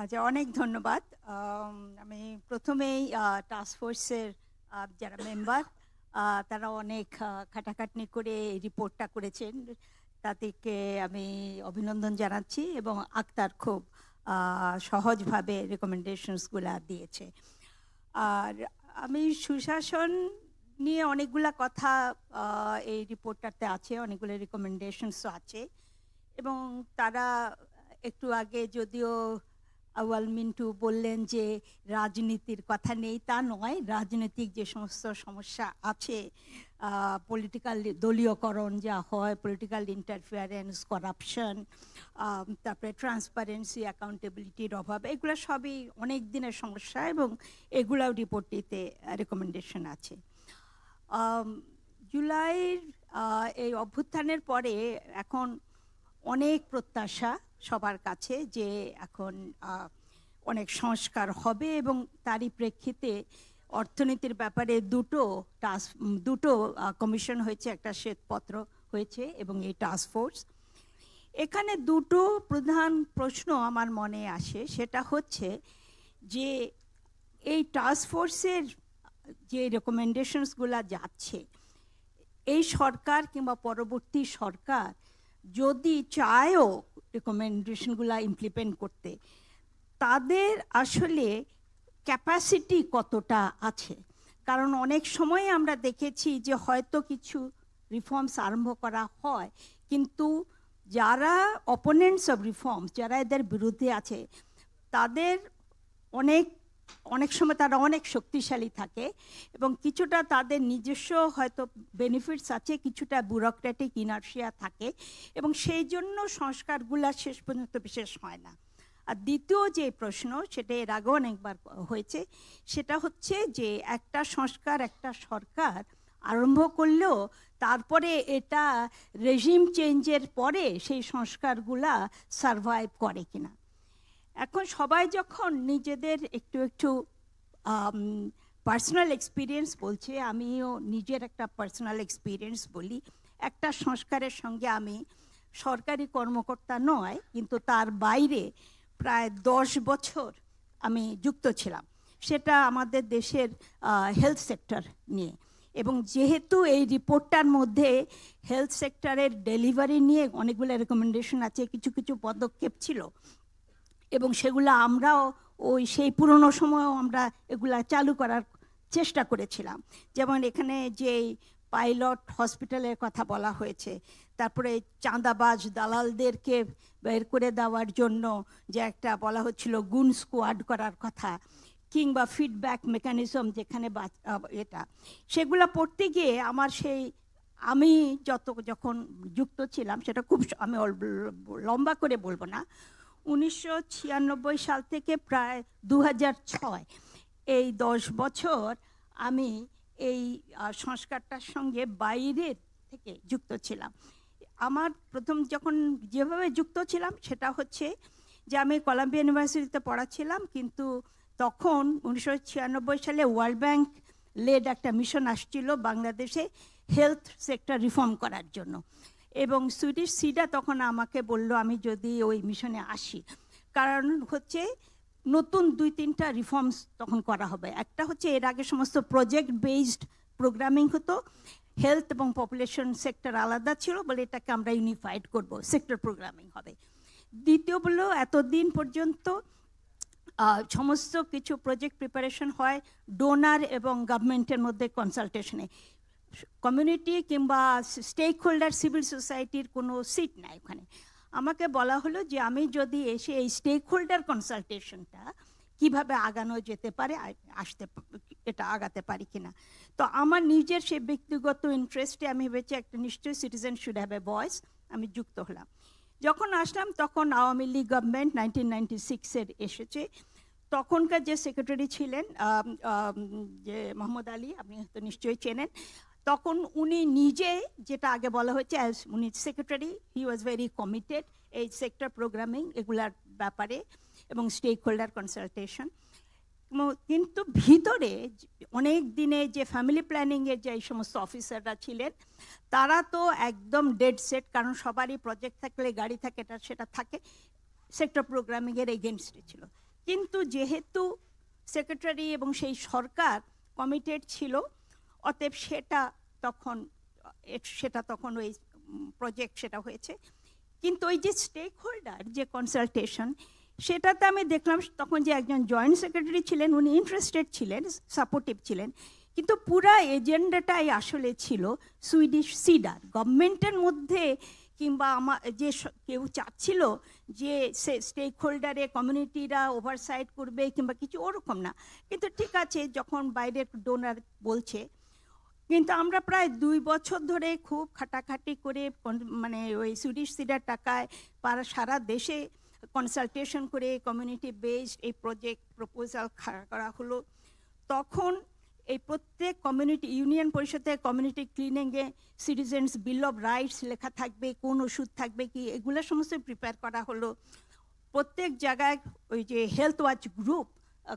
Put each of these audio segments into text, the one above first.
আচ্ছা, অনেক ধন্যবাদ। আমি প্রথমেই টাস্ক ফোর্সের যারা মেম্বার তারা অনেক খাটাখাটনি করে এই রিপোর্টটা করেছেন, তাদেরকে আমি অভিনন্দন জানাচ্ছি এবং আক্তার খুব সহজভাবে রেকমেন্ডেশনসগুলো দিয়েছে। আর আমি সুশাসন নিয়ে অনেকগুলা কথা এই রিপোর্টটাতে আছে, অনেকগুলো রেকমেন্ডেশনসও আছে এবং তারা একটু আগে যদিও আউয়াল মিন্টু বললেন যে রাজনীতির কথা নেই, তা নয়। রাজনৈতিক যে সমস্ত সমস্যা আছে, পলিটিক্যাল দলীয়করণ যা হয়, পলিটিক্যাল ইন্টারফিয়ারেন্স, করাপশন, তারপরে ট্রান্সপারেন্সি, অ্যাকাউন্টেবিলিটির অভাব, এগুলো সবই অনেক দিনের সমস্যা এবং এগুলাও রিপোর্টটিতে রেকমেন্ডেশন আছে। জুলাইয়ের এই অভ্যুত্থানের পরে এখন অনেক প্রত্যাশা সবার কাছে যে এখন অনেক সংস্কার হবে এবং তারই প্রেক্ষিতে অর্থনীতির ব্যাপারে দুটো কমিশন হয়েছে, একটা শ্বেতপত্র হয়েছে এবং এই টাস্ক ফোর্স। এখানে দুটো প্রধান প্রশ্ন আমার মনে আসে, সেটা হচ্ছে যে এই টাস্ক ফোর্সের যে রেকমেন্ডেশনসগুলো যাচ্ছে, এই সরকার কিংবা পরবর্তী সরকার যদি চায়ও রেকমেন্ডেশনগুলো ইমপ্লিমেন্ট করতে, তাদের আসলে ক্যাপাসিটি কতটা আছে। কারণ অনেক সময় আমরা দেখেছি যে হয়তো কিছু রিফর্মস আরম্ভ করা হয়, কিন্তু যারা অপোনেন্টস অফ রিফর্মস, যারা এদের বিরুদ্ধে আছে, তাদের অনেক সময় তারা অনেক শক্তিশালী থাকে এবং কিছুটা তাদের নিজস্ব হয়তো বেনিফিটস আছে, কিছুটা ব্যুরোক্রেটিক ইনার্শিয়া থাকে এবং সেই জন্য সংস্কারগুলো শেষ পর্যন্ত বিশেষ হয় না। আর দ্বিতীয় যে প্রশ্ন, সেটা এর আগেও অনেকবার হয়েছে, সেটা হচ্ছে যে একটা সরকার আরম্ভ করলেও তারপরে এটা রেজিম চেঞ্জের পরে সেই সংস্কারগুলা সারভাইভ করে কিনা। এখন সবাই যখন নিজেদের একটু পার্সোনাল এক্সপিরিয়েন্স বলছে, আমিও নিজের একটা পার্সোনাল এক্সপিরিয়েন্স বলি। একটা সংস্কারের সঙ্গে আমি সরকারি কর্মকর্তা নয়, কিন্তু তার বাইরে প্রায় 10 বছর আমি যুক্ত ছিলাম, সেটা আমাদের দেশের হেলথ সেক্টর নিয়ে। এবং যেহেতু এই রিপোর্টটার মধ্যে হেলথ সেক্টরের ডেলিভারি নিয়ে অনেকগুলো রেকমেন্ডেশন আছে, কিছু কিছু পদক্ষেপ ছিল এবং সেগুলো আমরাও সেই পুরনো সময়েও আমরা এগুলা চালু করার চেষ্টা করেছিলাম। যেমন এখানে যে পাইলট হসপিটালের কথা বলা হয়েছে, তারপরে চাঁদাবাজ দালালদেরকে বের করে দেওয়ার জন্য যে একটা বলা হচ্ছিল গুন স্কোয়াড করার কথা, কিংবা ফিডব্যাক মেকানিজম যেখানে এটা, সেগুলো পড়তে গিয়ে আমার আমি যখন যুক্ত ছিলাম, সেটা খুব আমি লম্বা করে বলবো না, 1996 সাল থেকে প্রায় 2006, এই 10 বছর আমি এই সংস্কারটার সঙ্গে বাইরের থেকে যুক্ত ছিলাম। আমার প্রথম যখন যেভাবে যুক্ত ছিলাম সেটা হচ্ছে যে আমি কলাম্বিয়া ইউনিভার্সিটিতে পড়াচ্ছিলাম, কিন্তু তখন 1996 সালে ওয়ার্ল্ড ব্যাংক লেড একটা মিশন আসছিল বাংলাদেশে হেলথ সেক্টর রিফর্ম করার জন্য, এবং সুইডিশ সিডা তখন আমাকে বলল আমি যদি ওই মিশনে আসি। কারণ হচ্ছে নতুন 2-3টা রিফর্মস তখন করা হবে। একটা হচ্ছে এর আগে সমস্ত প্রজেক্ট বেসড প্রোগ্রামিং হতো, হেলথ এবং পপুলেশন সেক্টর আলাদা ছিল বলে এটাকে আমরা ইউনিফাইড করব, সেক্টর প্রোগ্রামিং হবে। দ্বিতীয় বলল এতদিন পর্যন্ত সমস্ত কিছু প্রজেক্ট প্রিপারেশন হয় ডোনার এবং গভর্নমেন্টের মধ্যে কনসালটেশনে, কমিউনিটি কিংবা স্টেক হোল্ডার সিভিল সোসাইটির কোনো সিট নাই ওখানে। আমাকে বলা হলো যে আমি যদি এসে এই স্টেক হোল্ডার কনসালটেশনটা কিভাবে আগানো যেতে পারে, এটা আগাতে পারি কিনা। তো আমার নিজের সেই ব্যক্তিগত ইন্টারেস্টে আমি ভেবেছি একটা নিশ্চয়ই citizen should have a voice, আমি যুক্ত হলাম। যখন আসলাম তখন আওয়ামী লীগ গভর্নমেন্ট 1996-এর এসেছে। তখনকার যে সেক্রেটারি ছিলেন যে মোহাম্মদ আলী, আপনি হয়তো নিশ্চয়ই চেনেন, তখন উনি নিজে, যেটা আগে বলা হয়েছে উনি secretary, he was very committed এই সেক্টর প্রোগ্রামিং এগুলার ব্যাপারে এবং স্টেক হোল্ডার কনসালটেশন। কিন্তু ভিতরে অনেক দিনে যে ফ্যামিলি প্ল্যানিংয়ের যে এই সমস্ত অফিসাররা ছিলেন, তারা তো একদম ডেড সেট, কারণ সবারই প্রজেক্ট থাকলে গাড়ি থাকে, এটা সেটা থাকে, সেক্টর প্রোগ্রামিংয়ের এগেনস্টে ছিল। কিন্তু যেহেতু সেক্রেটারি এবং সেই সরকার কমিটেড ছিল, অতএব সেটা তখন ওই প্রজেক্ট সেটা হয়েছে। কিন্তু ওই যে স্টেক হোল্ডার যে কনসালটেশন, সেটাতে আমি দেখলাম তখন যে একজন জয়েন্ট সেক্রেটারি ছিলেন, উনি ইন্টারেস্টেড ছিলেন, সাপোর্টিভ ছিলেন, কিন্তু পুরা এজেন্ডাটাই আসলে ছিল সুইডিশ সিডার। গভর্নমেন্টের মধ্যে কিংবা যে কেউ চাচ্ছিল যে স্টেক হোল্ডারে কমিউনিটিরা ওভারসাইট করবে কিংবা কিছু, ওরকম না। কিন্তু ঠিক আছে, যখন বাইরের ডোনার বলছে। কিন্তু আমরা প্রায় 2 বছর ধরে খুব খাটাখাটি করে মানে ওই সুইডিশ সিডার টাকায় সারা দেশে কনসালটেশন করে কমিউনিটি বেসড এই প্রজেক্ট প্রপোজাল করা হলো। তখন এই প্রত্যেক কমিউনিটি ইউনিয়ন পরিষদে কমিউনিটি ক্লিনিংয়ে সিটিজেন্স বিল অফ রাইটস লেখা থাকবে, কোন ওষুধ থাকবে কি, এগুলো সমস্ত প্রিপেয়ার করা হলো। প্রত্যেক জায়গায় ওই যে হেলথ ওয়াচ গ্রুপ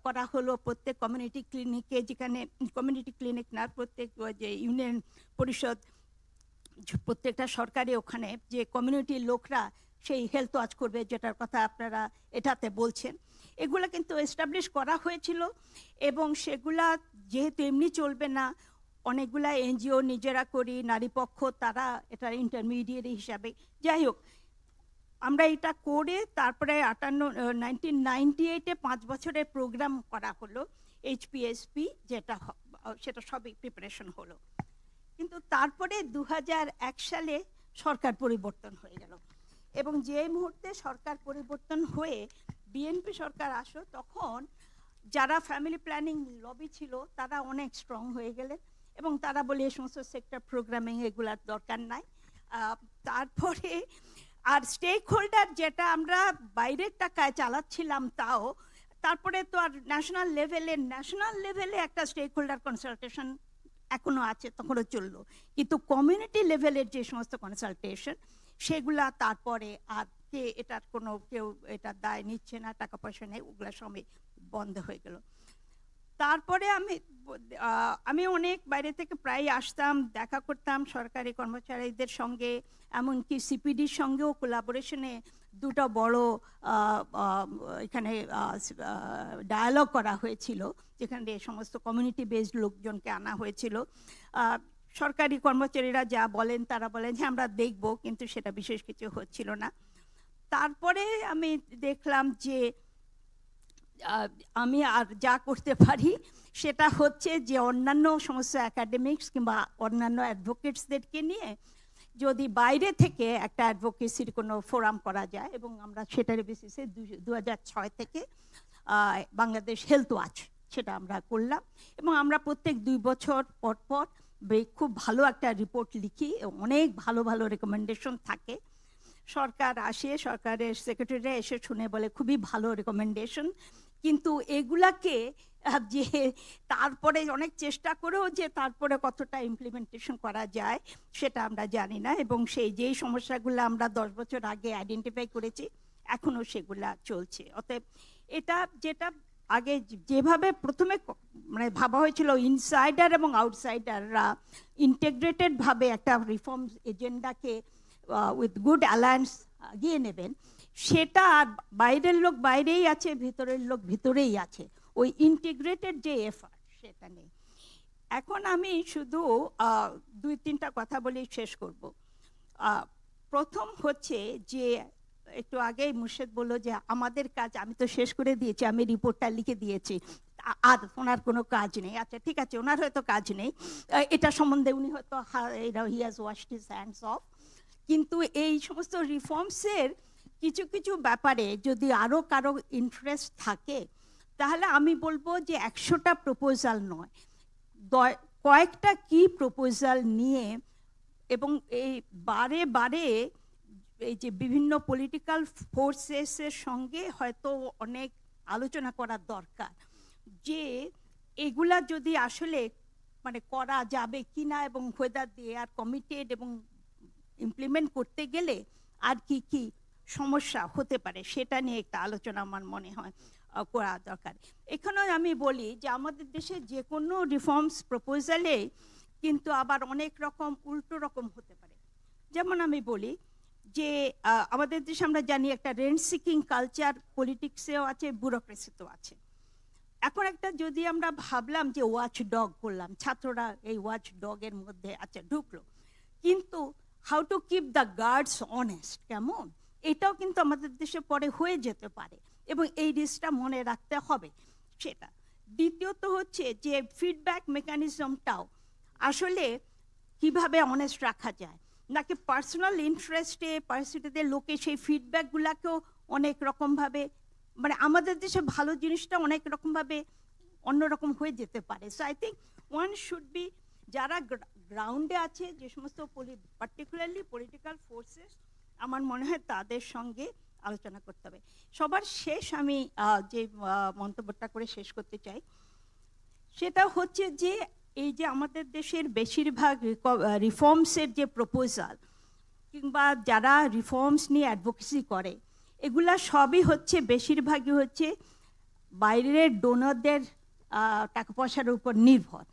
করা হলো প্রত্যেক কমিউনিটি ক্লিনিকে, যেখানে কমিউনিটি ক্লিনিক না, প্রত্যেক যে ইউনিয়ন পরিষদ প্রত্যেকটা সরকারি ওখানে যে কমিউনিটির লোকরা সেই হেলথ ওয়াচ করবে, যেটার কথা আপনারা এটাতে বলছেন, এগুলো কিন্তু এস্টাবলিশ করা হয়েছিল। এবং সেগুলা যেহেতু এমনি চলবে না, অনেকগুলা এনজিও নিজেরা করি, নারী পক্ষ তারা এটা ইন্টারমিডিয়েট হিসাবে, যাই হোক আমরা এটা করে তারপরে 1998-এ 5 বছরের প্রোগ্রাম করা হলো HPSP, সেটা সবই প্রিপারেশন হলো। কিন্তু তারপরে 2001 সালে সরকার পরিবর্তন হয়ে গেল, এবং যে মুহূর্তে সরকার পরিবর্তন হয়ে বিএনপি সরকার আসলো, তখন যারা ফ্যামিলি প্ল্যানিং লবি ছিল তারা অনেক স্ট্রং হয়ে গেলেন, এবং তারা বলে এই সমস্ত সেক্টর প্রোগ্রামিং এগুলার দরকার নাই। তারপরে আর স্টেক হোল্ডার যেটা আমরা বাইরের টাকায় চালাচ্ছিলাম, তাও তারপরে তো আর ন্যাশনাল লেভেলে একটা স্টেক হোল্ডার কনসালটেশন এখনো আছে, তখনও চললো। কিন্তু কমিউনিটি লেভেলের যে সমস্ত কনসালটেশন সেগুলা তারপরে আর এটার কোনো কেউ এটা দায় নিচ্ছে না, টাকা পয়সা নেই, ওগুলা সবই বন্ধ হয়ে গেল। তারপরে আমি অনেক বাইরে থেকে প্রায় আসতাম, দেখা করতাম সরকারি কর্মচারীদের সঙ্গে, এমনকি সিপিডির সঙ্গেও কোলাবোরেশনে দুটো বড় এখানে ডায়ালগ করা হয়েছিল, যেখানে সমস্ত কমিউনিটি বেসড লোকজনকে আনা হয়েছিল। সরকারি কর্মচারীরা যা বলেন তারা বলেন যে আমরা দেখব, কিন্তু সেটা বিশেষ কিছু হচ্ছিল না। তারপরে আমি দেখলাম যে আমি আর যা করতে পারি সেটা হচ্ছে যে অন্যান্য সমস্ত একাডেমিক্স কিংবা অন্যান্য অ্যাডভোকেটসদেরকে নিয়ে যদি বাইরে থেকে একটা অ্যাডভোকেসির কোনো ফোরাম করা যায়, এবং আমরা সেটার বেসিসে 2006 থেকে বাংলাদেশ হেলথ ওয়াচ সেটা আমরা করলাম। এবং আমরা প্রত্যেক 2 বছর পর পর খুব ভালো একটা রিপোর্ট লিখি, অনেক ভালো ভালো রেকমেন্ডেশন থাকে। সরকার আসে, সরকারের সেক্রেটারিরা এসে শুনে বলে খুবই ভালো রেকমেন্ডেশন, কিন্তু এগুলাকে যে তারপরে অনেক চেষ্টা করেও যে তারপরে কতটা ইমপ্লিমেন্টেশন করা যায় সেটা আমরা জানি না। এবং যেই সমস্যাগুলো আমরা 10 বছর আগে আইডেন্টিফাই করেছি এখনো সেগুলা চলছে। অতএব এটা যেটা আগে যেভাবে প্রথমে মানে ভাবা হয়েছিল ইনসাইডার এবং আউটসাইডাররা ইন্টিগ্রেটেড ভাবে একটা রিফর্ম এজেন্ডাকে উইথ গুড অ্যালায়েন্স এগিয়ে নেবেন, সেটা আর বাইরের লোক বাইরেই আছে, ভিতরের লোক ভিতরেই আছে, ওই ইন্টিগ্রেটেড যে এফার্ট সেটা নেই। এখন আমি শুধু 2-3টা কথা বলে শেষ করব। প্রথম হচ্ছে যে একটু আগেই মুর্শেদ বলল যে আমাদের কাজ, আমি তো শেষ করে দিয়েছি, আমি রিপোর্টটা লিখে দিয়েছি, আর ওনার কোনো কাজ নেই। আচ্ছা ঠিক আছে, ওনার হয়তো কাজ নেই, এটা সম্বন্ধে উনি হয়তো he has washed his hands of, কিন্তু এই সমস্ত রিফর্মসের কিছু কিছু ব্যাপারে যদি আরও কারো ইন্টারেস্ট থাকে তাহলে আমি বলবো যে 100টা প্রপোজাল নয়, কয়েকটা কি প্রপোজাল নিয়ে, এবং এই বারে বারে এই যে বিভিন্ন পলিটিক্যাল ফোর্সেসের সঙ্গে হয়তো অনেক আলোচনা করার দরকার, যে এগুলা যদি আসলে মানে করা যাবে কিনা, এবং হোয়েদার দিয়ে আর কমিটেড এবং ইমপ্লিমেন্ট করতে গেলে আর কি কি সমস্যা হতে পারে সেটা নিয়ে একটা আলোচনা আমার মনে হয় করা দরকার। এখানেও আমি বলি যে আমাদের দেশে যে কোনো রিফর্মস প্রপোজালে কিন্তু আবার অনেক রকম উল্টো রকম হতে পারে। যেমন আমি বলি যে আমাদের দেশে আমরা জানি একটা রেন্ট সিকিং কালচার পলিটিক্সেও আছে, ব্যুরোক্রেসিতেও আছে। এখন একটা যদি আমরা ভাবলাম যে ওয়াচ ডগ করলাম, ছাত্ররা এই ওয়াচ ডগের মধ্যে আচ্ছা ঢুকলো, কিন্তু how to keep the guards honest, কেমন এটাও কিন্তু আমাদের দেশে পরে হয়ে যেতে পারে, এবং এই রিস্কটা মনে রাখতে হবে সেটা। দ্বিতীয়ত হচ্ছে যে ফিডব্যাক মেকানিজমটাও আসলে কিভাবে অনেস্ট রাখা যায়, নাকি পার্সোনাল ইন্টারেস্টে পার্সিটিতে লোকে সেই ফিডব্যাকগুলোকেও অনেক রকমভাবে, মানে আমাদের দেশে ভালো জিনিসটা অনেক রকমভাবে অন্যরকম হয়ে যেতে পারে। So I think one should be, যারা গ্রাউন্ডে আছে যে সমস্ত পার্টিকুলারলি পলিটিক্যাল ফোর্সেস, আমার মনে হয় তাদের সঙ্গে আলোচনা করতে হবে। সবার শেষ আমি যে মন্তব্যটা করে শেষ করতে চাই সেটা হচ্ছে যে এই যে আমাদের দেশের বেশিরভাগ রিফর্মসের যে প্রপোজাল কিংবা যারা রিফর্মস নিয়ে অ্যাডভোকেসি করে, এগুলা সবই হচ্ছে বেশিরভাগই হচ্ছে বাইরের ডোনারদের টাকা পয়সার উপর নির্ভর,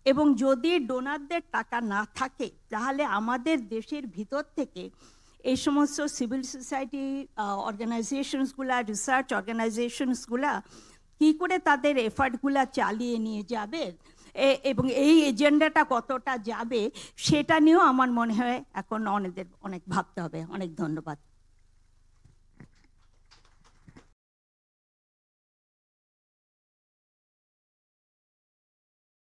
এবং যদি ডোনারদের টাকা না থাকে তাহলে আমাদের দেশের ভিতর থেকে এই সমস্ত সিভিল সোসাইটি অর্গানাইজেশনসগুলা, রিসার্চ অর্গানাইজেশনসগুলা কী করে তাদের এফার্টগুলা চালিয়ে নিয়ে যাবে এবং এই এজেন্ডাটা কতটা যাবে সেটা নিয়েও আমার মনে হয় এখন অনেক ভাবতে হবে। অনেক ধন্যবাদ।